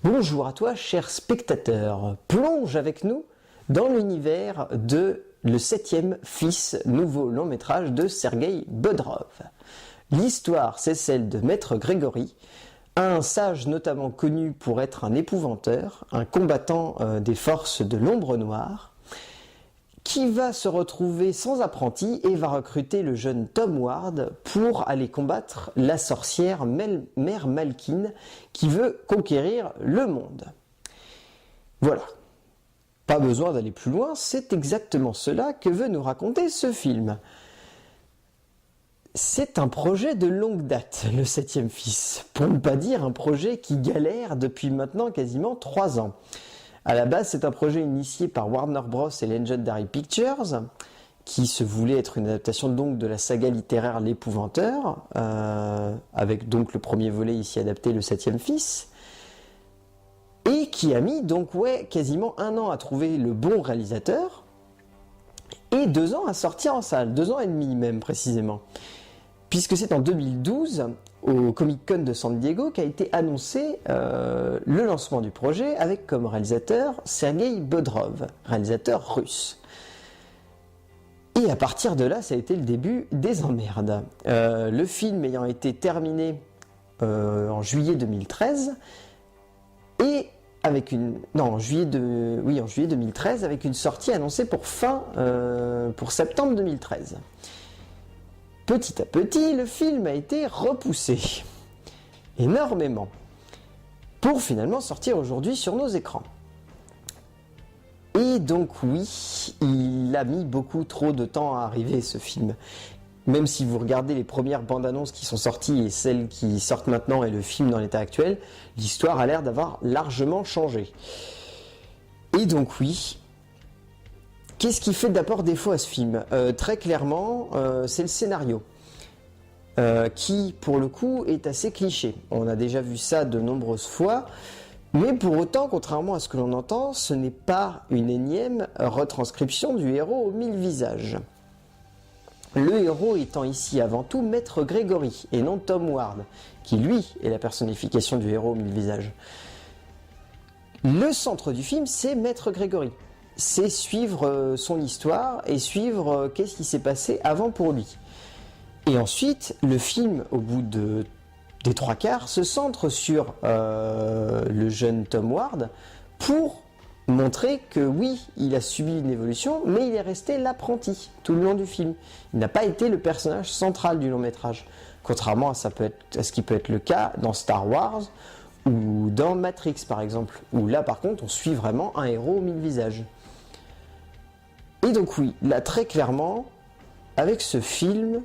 Bonjour à toi, cher spectateur. Plonge avec nous dans l'univers de Le Septième Fils, nouveau long métrage de Sergueï Bodrov. L'histoire, c'est celle de Maître Grégory, un sage notamment connu pour être un épouvanteur, un combattant des forces de l'ombre noire, qui va se retrouver sans apprenti et va recruter le jeune Tom Ward pour aller combattre la sorcière Mère Malkin qui veut conquérir le monde. Voilà. Pas besoin d'aller plus loin, c'est exactement cela que veut nous raconter ce film. C'est un projet de longue date, le Septième Fils, pour ne pas dire un projet qui galère depuis maintenant quasiment 3 ans. À la base, c'est un projet initié par Warner Bros et Legendary Pictures, qui se voulait être une adaptation donc de la saga littéraire L'Épouvanteur, avec donc le premier volet ici adapté, Le Septième Fils, et qui a mis donc quasiment 1 an à trouver le bon réalisateur, et 2 ans à sortir en salle, 2 ans et demi même précisément. Puisque c'est en 2012, au Comic-Con de San Diego, qu'a été annoncé le lancement du projet, avec comme réalisateur Sergueï Bodrov, réalisateur russe. Et à partir de là, ça a été le début des emmerdes. Le film ayant été terminé en juillet 2013, et avec en juillet 2013, avec une sortie annoncée pour septembre 2013. Petit à petit, le film a été repoussé énormément pour finalement sortir aujourd'hui sur nos écrans. Et donc oui, il a mis beaucoup trop de temps à arriver ce film. Même si vous regardez les premières bandes annonces qui sont sorties et celles qui sortent maintenant et le film dans l'état actuel, l'histoire a l'air d'avoir largement changé. Et donc oui, qu'est-ce qui fait d'abord défaut à ce film ? Très clairement, c'est le scénario, qui, pour le coup, est assez cliché. On a déjà vu ça de nombreuses fois, mais pour autant, contrairement à ce que l'on entend, ce n'est pas une énième retranscription du héros aux 1000 visages. Le héros étant ici avant tout Maître Grégory, et non Tom Ward, qui lui est la personnification du héros aux 1000 visages. Le centre du film, c'est Maître Grégory. C'est suivre son histoire et suivre qu'est-ce qui s'est passé avant pour lui. Et ensuite, le film, au bout des 3/4, se centre sur le jeune Tom Ward pour montrer que oui, il a subi une évolution, mais il est resté l'apprenti tout le long du film. Il n'a pas été le personnage central du long métrage, contrairement à ce qui peut être le cas dans Star Wars ou dans Matrix par exemple, où là par contre on suit vraiment un héros aux 1000 visages. Et donc oui, là très clairement, avec ce film,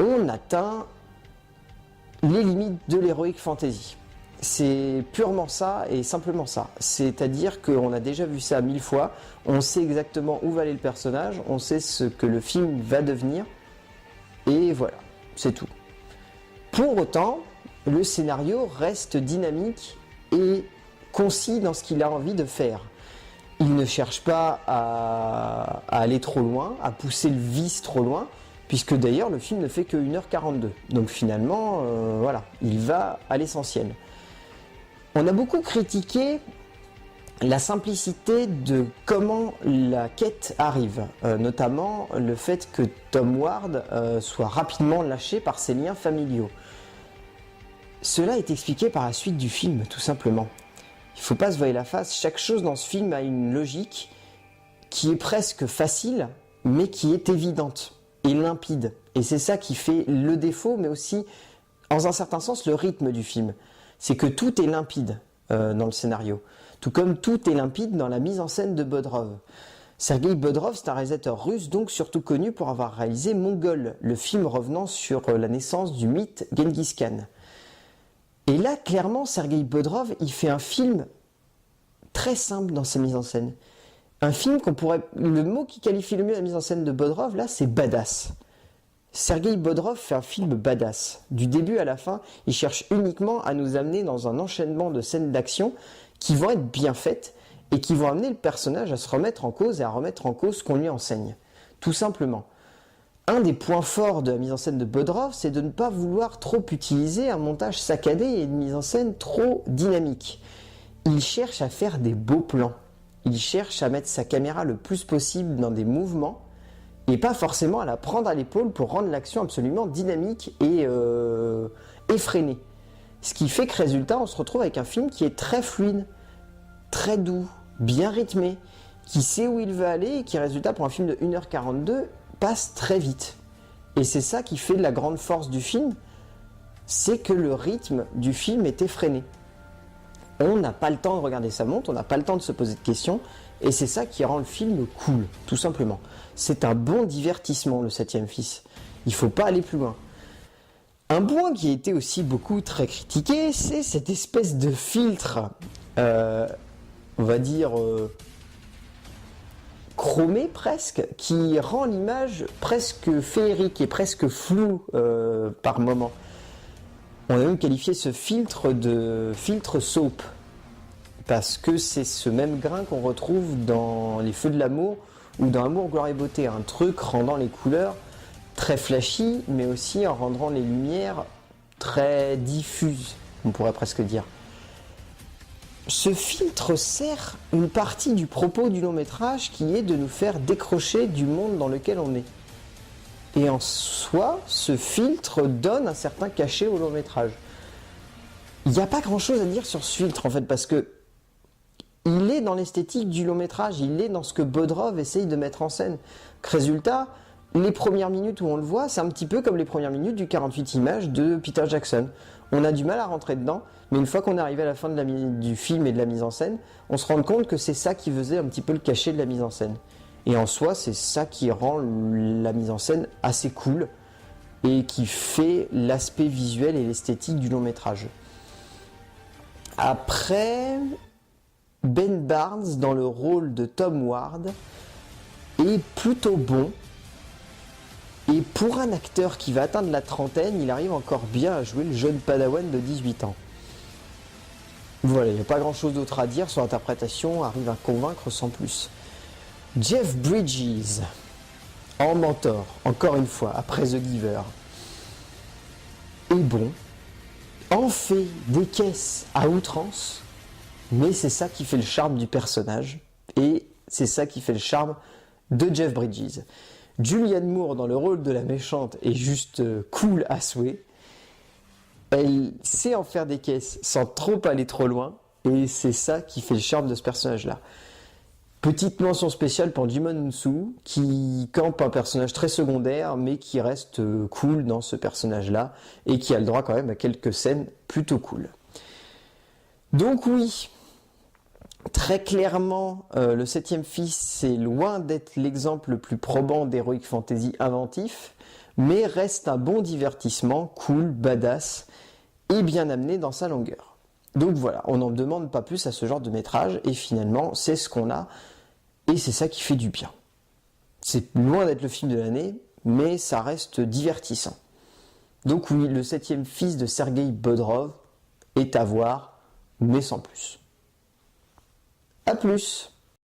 on atteint les limites de l'heroic fantasy. C'est purement ça et simplement ça. C'est-à-dire qu'on a déjà vu ça 1000 fois, on sait exactement où va aller le personnage, on sait ce que le film va devenir, et voilà, c'est tout. Pour autant, le scénario reste dynamique et concis dans ce qu'il a envie de faire. Il ne cherche pas à aller trop loin, à pousser le vice trop loin, puisque d'ailleurs le film ne fait que 1h42. Donc finalement, voilà, il va à l'essentiel. On a beaucoup critiqué la simplicité de comment la quête arrive, notamment le fait que Tom Ward soit rapidement lâché par ses liens familiaux. Cela est expliqué par la suite du film, tout simplement. Il ne faut pas se voiler la face, chaque chose dans ce film a une logique qui est presque facile, mais qui est évidente et limpide. Et c'est ça qui fait le défaut, mais aussi, dans un certain sens, le rythme du film. C'est que tout est limpide dans le scénario, tout comme tout est limpide dans la mise en scène de Bodrov. Sergueï Bodrov, c'est un réalisateur russe, donc surtout connu pour avoir réalisé Mongol, le film revenant sur la naissance du mythe Genghis Khan. Et là, clairement, Sergueï Bodrov, il fait un film très simple dans sa mise en scène. Un film le mot qui qualifie le mieux la mise en scène de Bodrov, là, c'est badass. Sergueï Bodrov fait un film badass. Du début à la fin, il cherche uniquement à nous amener dans un enchaînement de scènes d'action qui vont être bien faites et qui vont amener le personnage à se remettre en cause et à remettre en cause ce qu'on lui enseigne. Tout simplement. Un des points forts de la mise en scène de Bodrov, c'est de ne pas vouloir trop utiliser un montage saccadé et une mise en scène trop dynamique. Il cherche à faire des beaux plans. Il cherche à mettre sa caméra le plus possible dans des mouvements et pas forcément à la prendre à l'épaule pour rendre l'action absolument dynamique et effrénée. Ce qui fait que résultat, on se retrouve avec un film qui est très fluide, très doux, bien rythmé, qui sait où il veut aller et qui, résultat, pour un film de 1h42, passe très vite. Et c'est ça qui fait la grande force du film, c'est que le rythme du film est effréné. On n'a pas le temps de regarder sa montre, on n'a pas le temps de se poser de questions, et c'est ça qui rend le film cool, tout simplement. C'est un bon divertissement, le 7e Fils. Il ne faut pas aller plus loin. Un point qui a été aussi beaucoup très critiqué, c'est cette espèce de filtre, on va dire, chromé presque, qui rend l'image presque féerique et presque floue par moment. On a même qualifié ce filtre de filtre soap, parce que c'est ce même grain qu'on retrouve dans Les Feux de l'amour ou dans Amour, gloire et beauté, un truc rendant les couleurs très flashy, mais aussi en rendant les lumières très diffuses, on pourrait presque dire. Ce filtre sert une partie du propos du long métrage qui est de nous faire décrocher du monde dans lequel on est. Et en soi, ce filtre donne un certain cachet au long métrage. Il n'y a pas grand chose à dire sur ce filtre en fait, parce que il est dans l'esthétique du long métrage, il est dans ce que Bodrov essaye de mettre en scène. Résultat, les premières minutes où on le voit, c'est un petit peu comme les premières minutes du 48 images de Peter Jackson. On a du mal à rentrer dedans, mais une fois qu'on est arrivé à la fin du film et de la mise en scène, on se rend compte que c'est ça qui faisait un petit peu le cachet de la mise en scène. Et en soi, c'est ça qui rend la mise en scène assez cool et qui fait l'aspect visuel et l'esthétique du long métrage. Après, Ben Barnes, dans le rôle de Tom Ward, est plutôt bon. Et pour un acteur qui va atteindre la trentaine, il arrive encore bien à jouer le jeune padawan de 18 ans. Voilà, il n'y a pas grand chose d'autre à dire, son interprétation arrive à convaincre sans plus. Jeff Bridges, en mentor, encore une fois, après The Giver, est bon, en fait des caisses à outrance, mais c'est ça qui fait le charme du personnage, et c'est ça qui fait le charme de Jeff Bridges. Julianne Moore dans le rôle de la méchante est juste cool à souhait. Elle sait en faire des caisses sans trop aller trop loin, et c'est ça qui fait le charme de ce personnage-là. Petite mention spéciale pour Jimon Unsu, qui campe un personnage très secondaire, mais qui reste cool dans ce personnage-là, et qui a le droit quand même à quelques scènes plutôt cool. Donc oui, très clairement, le 7e Fils, c'est loin d'être l'exemple le plus probant d'Heroic Fantasy inventif, mais reste un bon divertissement, cool, badass, et bien amené dans sa longueur. Donc voilà, on n'en demande pas plus à ce genre de métrage, et finalement, c'est ce qu'on a, et c'est ça qui fait du bien. C'est loin d'être le film de l'année, mais ça reste divertissant. Donc oui, le 7e Fils de Sergueï Bodrov est à voir, mais sans plus. A plus.